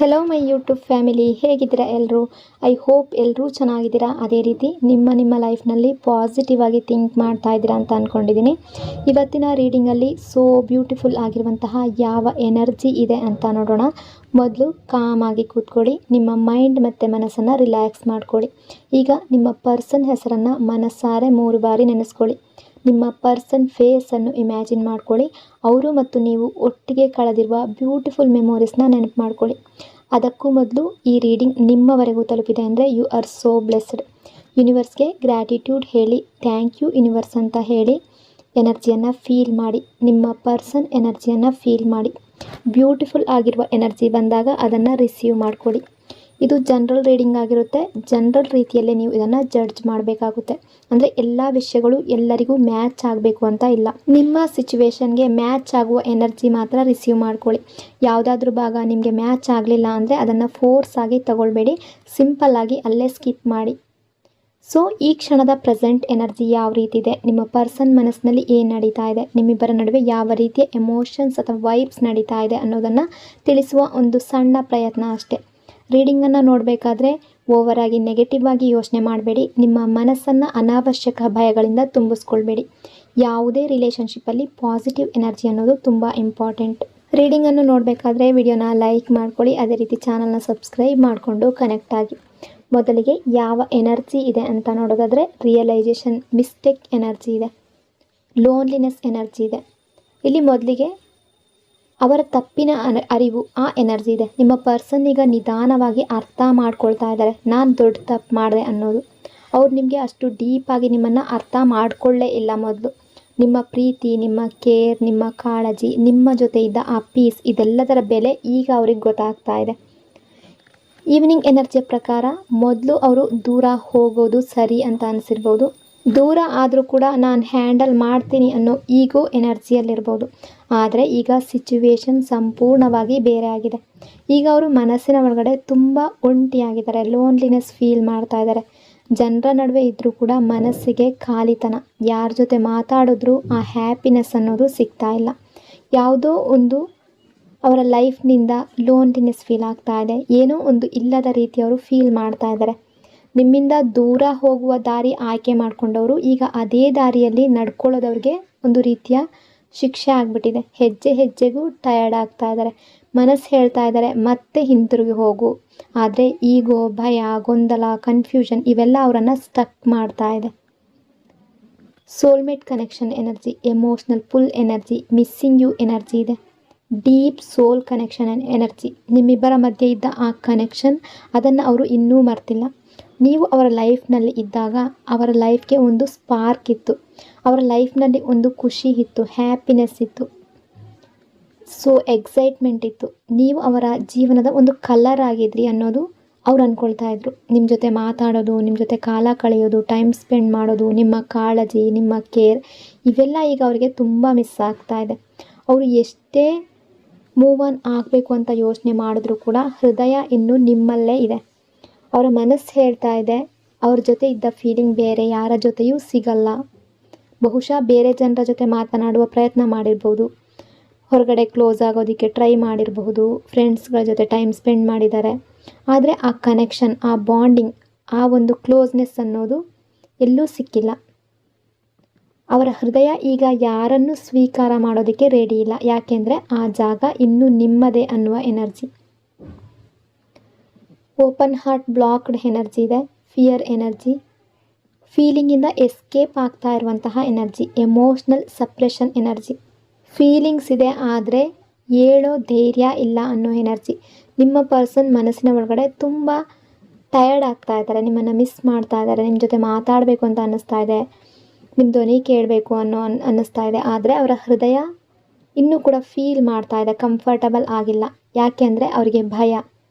Hello my YouTube family, ಹೇಗಿದ್ದೀರಾ ಎಲ್ಲರೂ? I hope ಎಲ್ಲರೂ ಚೆನ್ನಾಗಿದ್ದೀರಾ. ಅದೇ ರೀತಿ ನಿಮ್ಮ ಲೈಫ್ನಲ್ಲಿ ಪಾಸಿಟಿವ್ ಆಗಿ ಥಿಂಕ್ ಮಾಡ್ತಾ ಇದ್ದೀರಾ ಅಂತ ಅಂದ್ಕೊಂಡಿದ್ದೀನಿ. ಇವತ್ತಿನ ರೀಡಿಂಗಲ್ಲಿ ಸೋ ಬ್ಯೂಟಿಫುಲ್ ಆಗಿರುವಂತಹ ಯಾವ ಎನರ್ಜಿ ಇದೆ ಅಂತ ನೋಡೋಣ. ಮೊದಲು ಕಾಮಾಗಿ ಕೂತ್ಕೊಳ್ಳಿ, ನಿಮ್ಮ ಮೈಂಡ್ ಮತ್ತು ಮನಸ್ಸನ್ನು ರಿಲ್ಯಾಕ್ಸ್ ಮಾಡ್ಕೊಳ್ಳಿ. ಈಗ ನಿಮ್ಮ ಪರ್ಸನ್ ಹೆಸರನ್ನು ಮನಸ್ಸಾರೆ 3 ಬಾರಿ ನೆನೆಸ್ಕೊಳ್ಳಿ. ನಿಮ್ಮ ಪರ್ಸನ್ ಫೇಸನ್ನು ಇಮ್ಯಾಜಿನ್ ಮಾಡ್ಕೊಳ್ಳಿ. ಅವರು ಮತ್ತು ನೀವು ಒಟ್ಟಿಗೆ ಕಳೆದಿರುವ ಬ್ಯೂಟಿಫುಲ್ ಮೆಮೊರೀಸ್ನ ನೆನಪು ಮಾಡ್ಕೊಳ್ಳಿ. ಅದಕ್ಕೂ ಮೊದಲು ಈ ರೀಡಿಂಗ್ ನಿಮ್ಮವರೆಗೂ ತಲುಪಿದೆ ಅಂದರೆ ಯು ಆರ್ ಸೋ ಬ್ಲೆಸ್ಡ್. ಯೂನಿವರ್ಸ್ಗೆ ಗ್ರ್ಯಾಟಿಟ್ಯೂಡ್ ಹೇಳಿ, ಥ್ಯಾಂಕ್ ಯು ಯೂನಿವರ್ಸ್ ಅಂತ ಹೇಳಿ ಎನರ್ಜಿಯನ್ನು ಫೀಲ್ ಮಾಡಿ. ನಿಮ್ಮ ಪರ್ಸನ್ ಎನರ್ಜಿಯನ್ನು ಫೀಲ್ ಮಾಡಿ. ಬ್ಯೂಟಿಫುಲ್ ಆಗಿರುವ ಎನರ್ಜಿ ಬಂದಾಗ ಅದನ್ನು ರಿಸೀವ್ ಮಾಡ್ಕೊಳ್ಳಿ. ಇದು ಜನರಲ್ ರೀಡಿಂಗ್ ಆಗಿರುತ್ತೆ. ಜನರಲ್ ರೀತಿಯಲ್ಲೇ ನೀವು ಇದನ್ನು ಜಡ್ಜ್ ಮಾಡಬೇಕಾಗುತ್ತೆ. ಅಂದರೆ ಎಲ್ಲ ವಿಷಯಗಳು ಎಲ್ಲರಿಗೂ ಮ್ಯಾಚ್ ಆಗಬೇಕು ಅಂತ ಇಲ್ಲ. ನಿಮ್ಮ ಸಿಚುವೇಶನ್ಗೆ ಮ್ಯಾಚ್ ಆಗುವ ಎನರ್ಜಿ ಮಾತ್ರ ರಿಸೀವ್ ಮಾಡ್ಕೊಳ್ಳಿ. ಯಾವುದಾದ್ರೂ ಭಾಗ ನಿಮಗೆ ಮ್ಯಾಚ್ ಆಗಲಿಲ್ಲ ಅಂದರೆ ಅದನ್ನು ಫೋರ್ಸ್ ಆಗಿ ತಗೊಳ್ಬೇಡಿ. ಸಿಂಪಲ್ ಆಗಿ ಅಲ್ಲೇ ಸ್ಕಿಪ್ ಮಾಡಿ. ಸೊ ಈ ಕ್ಷಣದ ಪ್ರೆಸೆಂಟ್ ಎನರ್ಜಿ ಯಾವ ರೀತಿ ಇದೆ, ನಿಮ್ಮ ಪರ್ಸನ್ ಮನಸ್ಸಿನಲ್ಲಿ ಏನು ನಡೀತಾ ಇದೆ, ನಿಮ್ಮಿಬ್ಬರ ನಡುವೆ ಯಾವ ರೀತಿಯ ಎಮೋಷನ್ಸ್ ಅಥವಾ ವೈಬ್ಸ್ ನಡೀತಾ ಇದೆ ಅನ್ನೋದನ್ನು ತಿಳಿಸುವ ಒಂದು ಸಣ್ಣ ಪ್ರಯತ್ನ ಅಷ್ಟೇ. ರೀಡಿಂಗನ್ನು ನೋಡಬೇಕಾದ್ರೆ ಓವರ್ ಆಗಿ ನೆಗೆಟಿವ್ ಆಗಿ ಯೋಚನೆ ಮಾಡಬೇಡಿ. ನಿಮ್ಮ ಮನಸ್ಸನ್ನು ಅನಾವಶ್ಯಕ ಭಯಗಳಿಂದ ತುಂಬಿಸ್ಕೊಳ್ಬೇಡಿ. ಯಾವುದೇ ರಿಲೇಷನ್ಶಿಪ್ಪಲ್ಲಿ ಪಾಸಿಟಿವ್ ಎನರ್ಜಿ ಅನ್ನೋದು ತುಂಬ ಇಂಪಾರ್ಟೆಂಟ್. ರೀಡಿಂಗನ್ನು ನೋಡಬೇಕಾದ್ರೆ ವಿಡಿಯೋನ ಲೈಕ್ ಮಾಡ್ಕೊಳ್ಳಿ. ಅದೇ ರೀತಿ ಚಾನಲ್ನ ಸಬ್ಸ್ಕ್ರೈಬ್ ಮಾಡಿಕೊಂಡು ಕನೆಕ್ಟ್ ಆಗಿ. ಮೊದಲಿಗೆ ಯಾವ ಎನರ್ಜಿ ಇದೆ ಅಂತ ನೋಡೋದಾದರೆ ರಿಯಲೈಸೇಷನ್, ಮಿಸ್ಟೇಕ್ ಎನರ್ಜಿ ಇದೆ, ಲೋನ್ಲಿನೆಸ್ ಎನರ್ಜಿ ಇದೆ. ಇಲ್ಲಿ ಮೊದಲಿಗೆ ಅವರ ತಪ್ಪಿನ ಅರಿವು, ಆ ಎನರ್ಜಿ ಇದೆ. ನಿಮ್ಮ ಪರ್ಸನ್ ಈಗ ನಿಧಾನವಾಗಿ ಅರ್ಥ ಮಾಡ್ಕೊಳ್ತಾ ಇದ್ದಾರೆ, ನಾನು ದೊಡ್ಡ ತಪ್ಪು ಮಾಡಿದೆ ಅನ್ನೋದು. ಅವ್ರು ನಿಮಗೆ ಅಷ್ಟು ಡೀಪಾಗಿ ನಿಮ್ಮನ್ನು ಅರ್ಥ ಮಾಡಿಕೊಳ್ಳೇ ಇಲ್ಲ. ಮೊದಲು ನಿಮ್ಮ ಪ್ರೀತಿ, ನಿಮ್ಮ ಕೇರ್, ನಿಮ್ಮ ಕಾಳಜಿ, ನಿಮ್ಮ ಜೊತೆ ಇದ್ದ ಆ ಪೀಸ್, ಇದೆಲ್ಲದರ ಬೆಲೆ ಈಗ ಅವ್ರಿಗೆ ಗೊತ್ತಾಗ್ತಾ ಇದೆ. ಈವ್ನಿಂಗ್ ಎನರ್ಜಿಯ ಪ್ರಕಾರ ಮೊದಲು ಅವರು ದೂರ ಹೋಗೋದು ಸರಿ ಅಂತ ಅನಿಸಿರ್ಬೋದು. ದೂರ ಆದರೂ ಕೂಡ ನಾನು ಹ್ಯಾಂಡಲ್ ಮಾಡ್ತೀನಿ ಅನ್ನೋ ಈಗೋ ಎನರ್ಜಿಯಲ್ಲಿರ್ಬೋದು. ಆದರೆ ಈಗ ಸಿಚುವೇಶನ್ ಸಂಪೂರ್ಣವಾಗಿ ಬೇರೆ ಆಗಿದೆ. ಈಗ ಅವರು ಮನಸ್ಸಿನ ಒಳಗಡೆ ತುಂಬ ಒಂಟಿಯಾಗಿದ್ದಾರೆ, ಲೋನ್ಲಿನೆಸ್ ಫೀಲ್ ಮಾಡ್ತಾ ಇದ್ದಾರೆ. ಜನರ ನಡುವೆ ಇದ್ದರೂ ಕೂಡ ಮನಸ್ಸಿಗೆ ಖಾಲಿತನ. ಯಾರ ಜೊತೆ ಮಾತಾಡಿದ್ರೂ ಆ ಹ್ಯಾಪಿನೆಸ್ ಅನ್ನೋದು ಸಿಗ್ತಾ ಇಲ್ಲ. ಯಾವುದೋ ಒಂದು ಅವರ ಲೈಫ್ನಿಂದ ಲೋನ್ಲಿನೆಸ್ ಫೀಲ್ ಆಗ್ತಾ ಇದೆ. ಏನೋ ಒಂದು ಇಲ್ಲದ ರೀತಿ ಅವರು ಫೀಲ್ ಮಾಡ್ತಾ ಇದ್ದಾರೆ. ನಿಮ್ಮಿಂದ ದೂರ ಹೋಗುವ ದಾರಿ ಆಯ್ಕೆ ಮಾಡಿಕೊಂಡವರು ಈಗ ಅದೇ ದಾರಿಯಲ್ಲಿ ನಡ್ಕೊಳ್ಳೋದವ್ರಿಗೆ ಒಂದು ರೀತಿಯ ಶಿಕ್ಷೆ ಆಗಿಬಿಟ್ಟಿದೆ. ಹೆಜ್ಜೆ ಹೆಜ್ಜೆಗೂ ಟಯರ್ಡ್ ಆಗ್ತಾ ಇದ್ದಾರೆ. ಮನಸ್ಸು ಹೇಳ್ತಾ ಇದ್ದಾರೆ ಮತ್ತೆ ಹಿಂತಿರುಗಿ ಹೋಗು. ಆದರೆ ಈಗೋ, ಭಯ, ಗೊಂದಲ, ಕನ್ಫ್ಯೂಷನ್ ಇವೆಲ್ಲ ಅವರನ್ನು ಸ್ಟಕ್ ಮಾಡ್ತಾ ಇದೆ. Soulmate connection energy, emotional pull energy, missing you energy ಇದೆ. ಡೀಪ್ ಸೋಲ್ ಕನೆಕ್ಷನ್ ಎನರ್ಜಿ, ನಿಮ್ಮಿಬ್ಬರ ಮಧ್ಯೆ ಇದ್ದ ಆ ಕನೆಕ್ಷನ್ ಅದನ್ನು ಅವರು ಇನ್ನೂ ಮರ್ತಿಲ್ಲ. ನೀವು ಅವರ ಲೈಫ್ನಲ್ಲಿ ಇದ್ದಾಗ ಅವರ ಲೈಫ್ಗೆ ಒಂದು ಸ್ಪಾರ್ಕ್ ಇತ್ತು, ಅವರ ಲೈಫ್ನಲ್ಲಿ ಒಂದು ಖುಷಿ ಇತ್ತು, ಹ್ಯಾಪಿನೆಸ್ ಇತ್ತು, ಸೊ ಎಕ್ಸೈಟ್ಮೆಂಟ್ ಇತ್ತು. ನೀವು ಅವರ ಜೀವನದ ಒಂದು ಕಲರ್ ಆಗಿದ್ರಿ ಅನ್ನೋದು ಅವ್ರು ಅಂದ್ಕೊಳ್ತಾ ಇದ್ರು. ನಿಮ್ಮ ಜೊತೆ ಮಾತಾಡೋದು, ನಿಮ್ಮ ಜೊತೆ ಕಾಲ ಕಳೆಯೋದು, ಟೈಮ್ ಸ್ಪೆಂಡ್ ಮಾಡೋದು, ನಿಮ್ಮ ಕಾಳಜಿ, ನಿಮ್ಮ ಕೇರ್ ಇವೆಲ್ಲ ಈಗ ಅವರಿಗೆ ತುಂಬ ಮಿಸ್ ಆಗ್ತಾ ಇದೆ. ಅವರು ಎಷ್ಟೇ ಮೂವ್ ಆನ್ ಆಗಬೇಕು ಅಂತ ಯೋಚನೆ ಮಾಡಿದ್ರೂ ಕೂಡ ಹೃದಯ ಇನ್ನೂ ನಿಮ್ಮಲ್ಲೇ ಇದೆ. ಅವರ ಮನಸ್ಸು ಹೇಳ್ತಾ ಇದೆ ಅವ್ರ ಜೊತೆ ಇದ್ದ ಫೀಲಿಂಗ್ ಬೇರೆ ಯಾರ ಜೊತೆಯೂ ಸಿಗಲ್ಲ. ಬಹುಶಃ ಬೇರೆ ಜನರ ಜೊತೆ ಮಾತನಾಡುವ ಪ್ರಯತ್ನ ಮಾಡಿರ್ಬೋದು, ಹೊರಗಡೆ ಕ್ಲೋಸ್ ಆಗೋದಕ್ಕೆ ಟ್ರೈ ಮಾಡಿರಬಹುದು, ಫ್ರೆಂಡ್ಸ್ಗಳ ಜೊತೆ ಟೈಮ್ ಸ್ಪೆಂಡ್ ಮಾಡಿದ್ದಾರೆ. ಆದರೆ ಆ ಕನೆಕ್ಷನ್, ಆ ಬಾಂಡಿಂಗ್, ಆ ಒಂದು ಕ್ಲೋಸ್ನೆಸ್ ಅನ್ನೋದು ಎಲ್ಲೂ ಸಿಕ್ಕಿಲ್ಲ. ಅವರ ಹೃದಯ ಈಗ ಯಾರನ್ನು ಸ್ವೀಕಾರ ಮಾಡೋದಕ್ಕೆ ರೆಡಿ ಇಲ್ಲ. ಯಾಕೆಂದರೆ ಆ ಜಾಗ ಇನ್ನೂ ನಿಮ್ಮದೇ ಅನ್ನುವ energy. Open heart blocked energy ಇದೆ. ಫಿಯರ್ ಎನರ್ಜಿ, ಫೀಲಿಂಗಿಂದ ಎಸ್ಕೇಪ್ ಆಗ್ತಾ ಇರುವಂತಹ energy. Emotional suppression energy, feelings ಇದೆ ಆದರೆ ಹೇಳೋ ಧೈರ್ಯ ಇಲ್ಲ ಅನ್ನೋ ಎನರ್ಜಿ. ನಿಮ್ಮ ಪರ್ಸನ್ ಮನಸ್ಸಿನ ಒಳಗಡೆ ತುಂಬ ಟಯರ್ಡ್ ಆಗ್ತಾ ಇದ್ದಾರೆ, ನಿಮ್ಮನ್ನು ಮಿಸ್ ಮಾಡ್ತಾ ಇದ್ದಾರೆ, ನಿಮ್ಮ ಜೊತೆ ಮಾತಾಡಬೇಕು ಅಂತ ಅನ್ನಿಸ್ತಾ ಇದೆ, ನಿಮ್ಮ ಧ್ವನಿ ಕೇಳಬೇಕು ಅನ್ನಿಸ್ತಾ ಇದೆ. ಆದರೆ ಅವರ ಹೃದಯ ಇನ್ನೂ ಕೂಡ ಫೀಲ್ ಮಾಡ್ತಾ ಇದೆ, ಕಂಫರ್ಟಬಲ್ ಆಗಿಲ್ಲ. ಯಾಕೆಂದರೆ ಅವರಿಗೆ ಭಯ,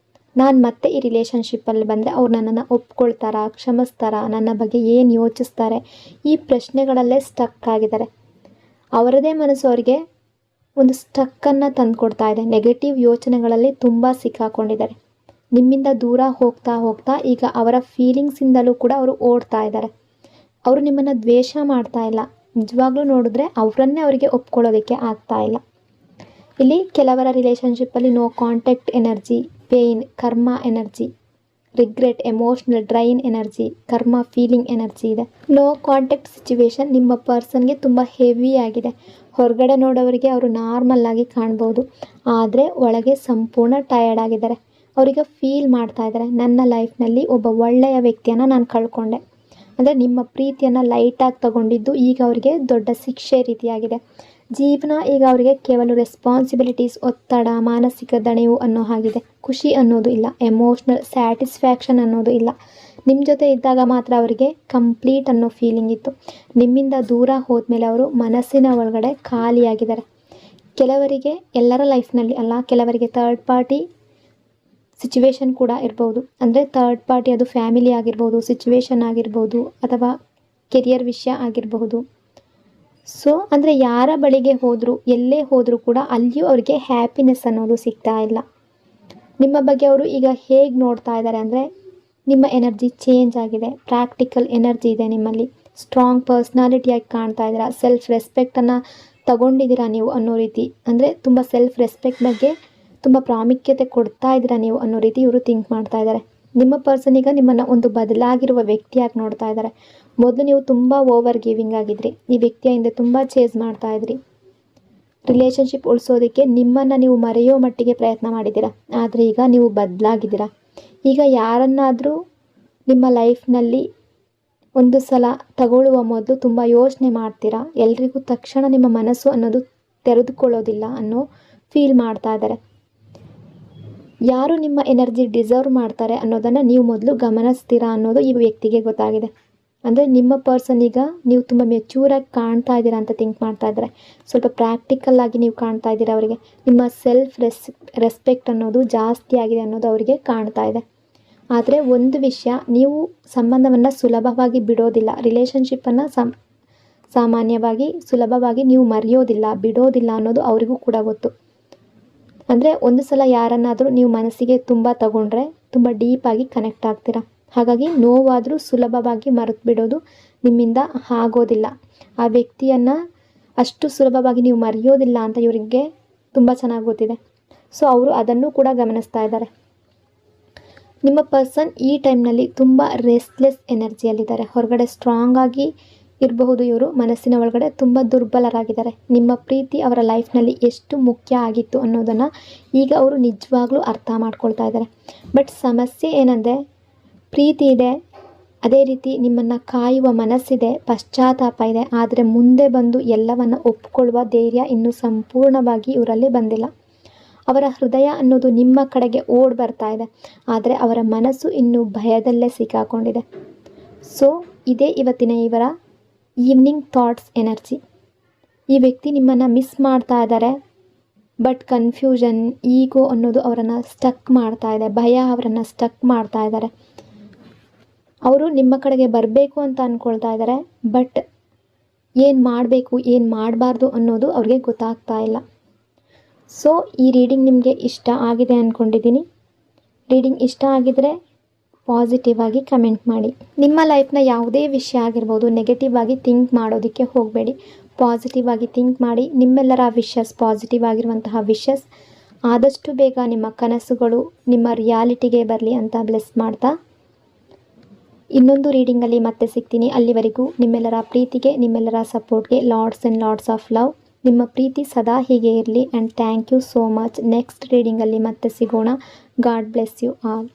ನಾನು ಮತ್ತೆ ಈ ರಿಲೇಷನ್ಶಿಪ್ಪಲ್ಲಿ ಬಂದರೆ ಅವ್ರು ನನ್ನನ್ನು ಒಪ್ಕೊಳ್ತಾರಾ, ಕ್ಷಮಿಸ್ತಾರಾ, ನನ್ನ ಬಗ್ಗೆ ಏನು ಯೋಚಿಸ್ತಾರೆ, ಈ ಪ್ರಶ್ನೆಗಳಲ್ಲೇ ಸ್ಟಕ್ ಆಗಿದ್ದಾರೆ. ಅವರದೇ ಮನಸ್ಸು ಅವರಿಗೆ ಒಂದು ಸ್ಟಕ್ಕನ್ನು ತಂದುಕೊಡ್ತಾ ಇದೆ. ನೆಗೆಟಿವ್ ಯೋಚನೆಗಳಲ್ಲಿ ತುಂಬ ಸಿಕ್ಕಾಕೊಂಡಿದ್ದಾರೆ. ನಿಮ್ಮಿಂದ ದೂರ ಹೋಗ್ತಾ ಹೋಗ್ತಾ ಈಗ ಅವರ ಫೀಲಿಂಗ್ಸಿಂದಲೂ ಕೂಡ ಅವರು ಓಡ್ತಾ ಇದ್ದಾರೆ. ಅವರು ನಿಮ್ಮನ್ನು ದ್ವೇಷ ಮಾಡ್ತಾ ಇಲ್ಲ. ನಿಜವಾಗ್ಲೂ ನೋಡಿದ್ರೆ ಅವರನ್ನೇ ಅವರಿಗೆ ಒಪ್ಕೊಳ್ಳೋದಕ್ಕೆ ಆಗ್ತಾ ಇಲ್ಲ. ಇಲ್ಲಿ ಕೆಲವರ ರಿಲೇಷನ್ಶಿಪ್ಪಲ್ಲಿ ನೋ ಕಾಂಟ್ಯಾಕ್ಟ್ ಎನರ್ಜಿ, ಪೇಯ್ನ್, ಕರ್ಮ energy, regret, emotional drain energy, ಕರ್ಮ ಫೀಲಿಂಗ್ ಎನರ್ಜಿ ಇದೆ. ನೋ ಕಾಂಟ್ಯಾಕ್ಟ್ ಸಿಚುವೇಶನ್ ನಿಮ್ಮ ಪರ್ಸನ್ಗೆ ತುಂಬ ಹೆವಿ ಆಗಿದೆ. ಹೊರಗಡೆ ನೋಡೋರಿಗೆ ಅವರು ನಾರ್ಮಲ್ ಆಗಿ ಕಾಣ್ಬೋದು, ಆದರೆ ಒಳಗೆ ಸಂಪೂರ್ಣ ಟಯರ್ಡ್ ಆಗಿದ್ದಾರೆ. ಅವರಿಗೆ ಫೀಲ್ ಮಾಡ್ತಾ ಇದ್ದಾರೆ, ನನ್ನ ಲೈಫ್ನಲ್ಲಿ ಒಬ್ಬ ಒಳ್ಳೆಯ ವ್ಯಕ್ತಿಯನ್ನು ನಾನು ಕಳ್ಕೊಂಡೆ. ಅಂದರೆ ನಿಮ್ಮ ಪ್ರೀತಿಯನ್ನು ಲೈಟಾಗಿ ತಗೊಂಡಿದ್ದು ಈಗ ಅವರಿಗೆ ದೊಡ್ಡ ಶಿಕ್ಷೆ ರೀತಿಯಾಗಿದೆ. ಜೀವನ ಈಗ ಅವರಿಗೆ ಕೇವಲ ರೆಸ್ಪಾನ್ಸಿಬಿಲಿಟೀಸ್, ಒತ್ತಡ, ಮಾನಸಿಕ ದಣಿವು ಅನ್ನೋ ಹಾಗಿದೆ. ಖುಷಿ ಅನ್ನೋದು ಇಲ್ಲ, ಎಮೋಷ್ನಲ್ ಸ್ಯಾಟಿಸ್ಫ್ಯಾಕ್ಷನ್ ಅನ್ನೋದು ಇಲ್ಲ. ನಿಮ್ಮ ಜೊತೆ ಇದ್ದಾಗ ಮಾತ್ರ ಅವರಿಗೆ ಕಂಪ್ಲೀಟ್ ಅನ್ನೋ ಫೀಲಿಂಗ್ ಇತ್ತು. ನಿಮ್ಮಿಂದ ದೂರ ಹೋದ್ಮೇಲೆ ಅವರು ಮನಸ್ಸಿನ ಒಳಗಡೆ ಖಾಲಿಯಾಗಿದ್ದಾರೆ. ಕೆಲವರಿಗೆ, ಎಲ್ಲರ ಲೈಫ್ನಲ್ಲಿ ಅಲ್ಲ, ಕೆಲವರಿಗೆ ಥರ್ಡ್ ಪಾರ್ಟಿ ಸಿಚುವೇಶನ್ ಕೂಡ ಇರ್ಬೋದು. ಅಂದರೆ ಥರ್ಡ್ ಪಾರ್ಟಿ ಅದು ಫ್ಯಾಮಿಲಿ ಆಗಿರ್ಬೋದು, ಸಿಚುವೇಶನ್ ಆಗಿರ್ಬೋದು, ಅಥವಾ ಕೆರಿಯರ್ ವಿಷಯ ಆಗಿರಬಹುದು. ಸೊ ಅಂದರೆ ಯಾರ ಬಳಿಗೆ ಹೋದರೂ, ಎಲ್ಲೇ ಹೋದರೂ ಕೂಡ ಅಲ್ಲಿಯೂ ಅವರಿಗೆ ಹ್ಯಾಪಿನೆಸ್ ಅನ್ನೋದು ಸಿಗ್ತಾ ಇಲ್ಲ. ನಿಮ್ಮ ಬಗ್ಗೆ ಅವರು ಈಗ ಹೇಗೆ ನೋಡ್ತಾ ಇದ್ದಾರೆ ಅಂದರೆ, ನಿಮ್ಮ ಎನರ್ಜಿ ಚೇಂಜ್ ಆಗಿದೆ, ಪ್ರಾಕ್ಟಿಕಲ್ ಎನರ್ಜಿ ಇದೆ ನಿಮ್ಮಲ್ಲಿ, ಸ್ಟ್ರಾಂಗ್ ಪರ್ಸ್ನಾಲಿಟಿಯಾಗಿ ಕಾಣ್ತಾ ಇದ್ದೀರಾ, ಸೆಲ್ಫ್ ರೆಸ್ಪೆಕ್ಟನ್ನು ತಗೊಂಡಿದ್ದೀರಾ ನೀವು ಅನ್ನೋ ರೀತಿ. ಅಂದರೆ ತುಂಬ ಸೆಲ್ಫ್ ರೆಸ್ಪೆಕ್ಟ್ ಬಗ್ಗೆ ತುಂಬ ಪ್ರಾಮುಖ್ಯತೆ ಕೊಡ್ತಾ ಇದ್ದೀರಾ ನೀವು ಅನ್ನೋ ರೀತಿ ಇವರು ಥಿಂಕ್ ಮಾಡ್ತಾ ಇದ್ದಾರೆ. ನಿಮ್ಮ ಪರ್ಸನ್ ಈಗ ನಿಮ್ಮನ್ನು ಒಂದು ಬದಲಾಗಿರುವ ವ್ಯಕ್ತಿಯಾಗಿ ನೋಡ್ತಾ ಇದ್ದಾರೆ. ಮೊದಲು ನೀವು ತುಂಬ ಓವರ್ ಗಿವಿಂಗ್ ಆಗಿದ್ರಿ, ಈ ವ್ಯಕ್ತಿಯ ಹಿಂದೆ ತುಂಬ ಚೇಸ್ ಮಾಡ್ತಾ ಇದ್ರಿ. ರಿಲೇಷನ್ಶಿಪ್ ಉಳಿಸೋದಕ್ಕೆ ನಿಮ್ಮನ್ನು ನೀವು ಮರೆಯೋ ಮಟ್ಟಿಗೆ ಪ್ರಯತ್ನ ಮಾಡಿದ್ದೀರಾ, ಆದರೆ ಈಗ ನೀವು ಬದಲಾಗಿದ್ದೀರಾ. ಈಗ ಯಾರನ್ನಾದರೂ ನಿಮ್ಮ ಲೈಫ್ನಲ್ಲಿ ಒಂದು ಸಲ ತಗೊಳ್ಳುವ ಮೊದಲು ತುಂಬ ಯೋಚನೆ ಮಾಡ್ತೀರಾ. ಎಲ್ರಿಗೂ ತಕ್ಷಣ ನಿಮ್ಮ ಮನಸ್ಸು ಅನ್ನೋದು ತೆರೆದುಕೊಳ್ಳೋದಿಲ್ಲ ಅನ್ನೋ ಫೀಲ್ ಮಾಡ್ತಾ ಇದ್ದಾರೆ. ಯಾರು ನಿಮ್ಮ ಎನರ್ಜಿ ಡಿಸರ್ವ್ ಮಾಡ್ತಾರೆ ಅನ್ನೋದನ್ನು ನೀವು ಮೊದಲು ಗಮನಿಸ್ತೀರಾ ಅನ್ನೋದು ಈ ವ್ಯಕ್ತಿಗೆ ಗೊತ್ತಾಗಿದೆ. ಅಂದರೆ ನಿಮ್ಮ ಪರ್ಸನ್ ಈಗ ನೀವು ತುಂಬ ಮೆಚ್ಯೂರಾಗಿ ಕಾಣ್ತಾ ಇದ್ದೀರಾ ಅಂತ ಥಿಂಕ್ ಮಾಡ್ತಾ ಇದ್ದಾರೆ. ಸ್ವಲ್ಪ ಪ್ರಾಕ್ಟಿಕಲ್ ಆಗಿ ನೀವು ಕಾಣ್ತಾ ಇದ್ದೀರಾ ಅವರಿಗೆ. ನಿಮ್ಮ ಸೆಲ್ಫ್ ರೆಸ್ಪೆಕ್ಟ್ ಅನ್ನೋದು ಜಾಸ್ತಿ ಆಗಿದೆ ಅನ್ನೋದು ಅವರಿಗೆ ಕಾಣ್ತಾ ಇದೆ. ಆದರೆ ಒಂದು ವಿಷಯ, ನೀವು ಸಂಬಂಧವನ್ನು ಸುಲಭವಾಗಿ ಬಿಡೋದಿಲ್ಲ, ರಿಲೇಷನ್ಶಿಪ್ಪನ್ನು ಸಾಮಾನ್ಯವಾಗಿ ಸುಲಭವಾಗಿ ನೀವು ಮರೆಯೋದಿಲ್ಲ, ಬಿಡೋದಿಲ್ಲ ಅನ್ನೋದು ಅವರಿಗೂ ಕೂಡ ಗೊತ್ತು. ಅಂದರೆ ಒಂದು ಸಲ ಯಾರನ್ನಾದರೂ ನೀವು ಮನಸ್ಸಿಗೆ ತುಂಬ ತಗೊಂಡ್ರೆ ತುಂಬ ಡೀಪಾಗಿ ಕನೆಕ್ಟ್ ಆಗ್ತೀರಾ. ಹಾಗಾಗಿ ನೋವಾದರೂ ಸುಲಭವಾಗಿ ಮರೆತು ಬಿಡೋದು ನಿಮ್ಮಿಂದ ಆಗೋದಿಲ್ಲ. ಆ ವ್ಯಕ್ತಿಯನ್ನು ಅಷ್ಟು ಸುಲಭವಾಗಿ ನೀವು ಮರೆಯೋದಿಲ್ಲ ಅಂತ ಇವರಿಗೆ ತುಂಬ ಚೆನ್ನಾಗಿ ಗೊತ್ತಿದೆ. ಸೊ ಅವರು ಅದನ್ನು ಕೂಡ ಗಮನಿಸ್ತಾ ಇದ್ದಾರೆ. ನಿಮ್ಮ ಪರ್ಸನ್ ಈ ಟೈಮ್ನಲ್ಲಿ ತುಂಬ ರೆಸ್ಟ್ಲೆಸ್ ಎನರ್ಜಿಯಲ್ಲಿದ್ದಾರೆ. ಹೊರಗಡೆ ಸ್ಟ್ರಾಂಗ್ ಆಗಿ ಇರಬಹುದು, ಇವರು ಮನಸ್ಸಿನ ಒಳಗಡೆ ತುಂಬ ದುರ್ಬಲರಾಗಿದ್ದಾರೆ. ನಿಮ್ಮ ಪ್ರೀತಿ ಅವರ ಲೈಫ್ನಲ್ಲಿ ಎಷ್ಟು ಮುಖ್ಯ ಆಗಿತ್ತು ಅನ್ನೋದನ್ನು ಈಗ ಅವರು ನಿಜವಾಗ್ಲೂ ಅರ್ಥ ಮಾಡ್ಕೊಳ್ತಾ ಇದ್ದಾರೆ. ಬಟ್ ಸಮಸ್ಯೆ ಏನಂದರೆ, ಪ್ರೀತಿ ಇದೆ, ಅದೇ ರೀತಿ ನಿಮ್ಮನ್ನು ಕಾಯುವ ಮನಸ್ಸಿದೆ, ಪಶ್ಚಾತ್ತಾಪ ಇದೆ, ಆದರೆ ಮುಂದೆ ಬಂದು ಎಲ್ಲವನ್ನು ಒಪ್ಪಿಕೊಳ್ಳುವ ಧೈರ್ಯ ಇನ್ನೂ ಸಂಪೂರ್ಣವಾಗಿ ಇವರಲ್ಲಿ ಬಂದಿಲ್ಲ. ಅವರ ಹೃದಯ ಅನ್ನೋದು ನಿಮ್ಮ ಕಡೆಗೆ ಓಡಿ ಬರ್ತಾ ಇದೆ, ಆದರೆ ಅವರ ಮನಸ್ಸು ಇನ್ನೂ ಭಯದಲ್ಲೇ ಸಿಕ್ಕಾಕೊಂಡಿದೆ. ಸೊ ಇದೇ ಇವತ್ತಿನ ಇವರ ಈವ್ನಿಂಗ್ ಥಾಟ್ಸ್ ಎನರ್ಜಿ. ಈ ವ್ಯಕ್ತಿ ನಿಮ್ಮನ್ನು ಮಿಸ್ ಮಾಡ್ತಾ ಇದ್ದಾರೆ, ಬಟ್ ಕನ್ಫ್ಯೂಷನ್, ಈಗೋ ಅನ್ನೋದು ಅವರನ್ನು ಸ್ಟಕ್ ಮಾಡ್ತಾ ಇದೆ, ಭಯ ಅವರನ್ನು ಸ್ಟಕ್ ಮಾಡ್ತಾ ಇದ್ದಾರೆ. ಅವರು ನಿಮ್ಮ ಕಡೆಗೆ ಬರಬೇಕು ಅಂತ ಅಂದ್ಕೊಳ್ತಾ ಇದ್ದಾರೆ, ಬಟ್ ಏನು ಮಾಡಬೇಕು ಏನು ಮಾಡಬಾರ್ದು ಅನ್ನೋದು ಅವ್ರಿಗೆ ಗೊತ್ತಾಗ್ತಾ ಇಲ್ಲ. ಸೊ ಈ ರೀಡಿಂಗ್ ನಿಮಗೆ ಇಷ್ಟ ಆಗಿದೆ ಅಂದ್ಕೊಂಡಿದ್ದೀನಿ. ರೀಡಿಂಗ್ ಇಷ್ಟ ಆಗಿದರೆ ಪಾಸಿಟಿವ್ ಆಗಿ ಕಮೆಂಟ್ ಮಾಡಿ. ನಿಮ್ಮ ಲೈಫ್ನ ಯಾವುದೇ ವಿಷಯ ಆಗಿರ್ಬೋದು, ನೆಗೆಟಿವ್ ಆಗಿ ಥಿಂಕ್ ಮಾಡೋದಕ್ಕೆ ಹೋಗಬೇಡಿ, ಪಾಸಿಟಿವ್ ಆಗಿ ಥಿಂಕ್ ಮಾಡಿ. ನಿಮ್ಮೆಲ್ಲರ ವಿಶಸ್, ಪಾಸಿಟಿವ್ ಆಗಿರುವಂತಹ ವಿಶಸ್ ಆದಷ್ಟು ಬೇಗ ನಿಮ್ಮ ಕನಸುಗಳು ನಿಮ್ಮ ರಿಯಾಲಿಟಿಗೆ ಬರಲಿ ಅಂತ ಬ್ಲೆಸ್ ಮಾಡ್ತಾ ಇನ್ನೊಂದು ರೀಡಿಂಗಲ್ಲಿ ಮತ್ತೆ ಸಿಗ್ತೀನಿ. ಅಲ್ಲಿವರೆಗೂ ನಿಮ್ಮೆಲ್ಲರ ಪ್ರೀತಿಗೆ, ನಿಮ್ಮೆಲ್ಲರ ಸಪೋರ್ಟ್ಗೆ lots and lots of love. ನಿಮ್ಮ ಪ್ರೀತಿ ಸದಾ ಹೀಗೆ ಇರಲಿ and thank you so much. Next ರೀಡಿಂಗಲ್ಲಿ ಮತ್ತೆ ಸಿಗೋಣ. God bless you all.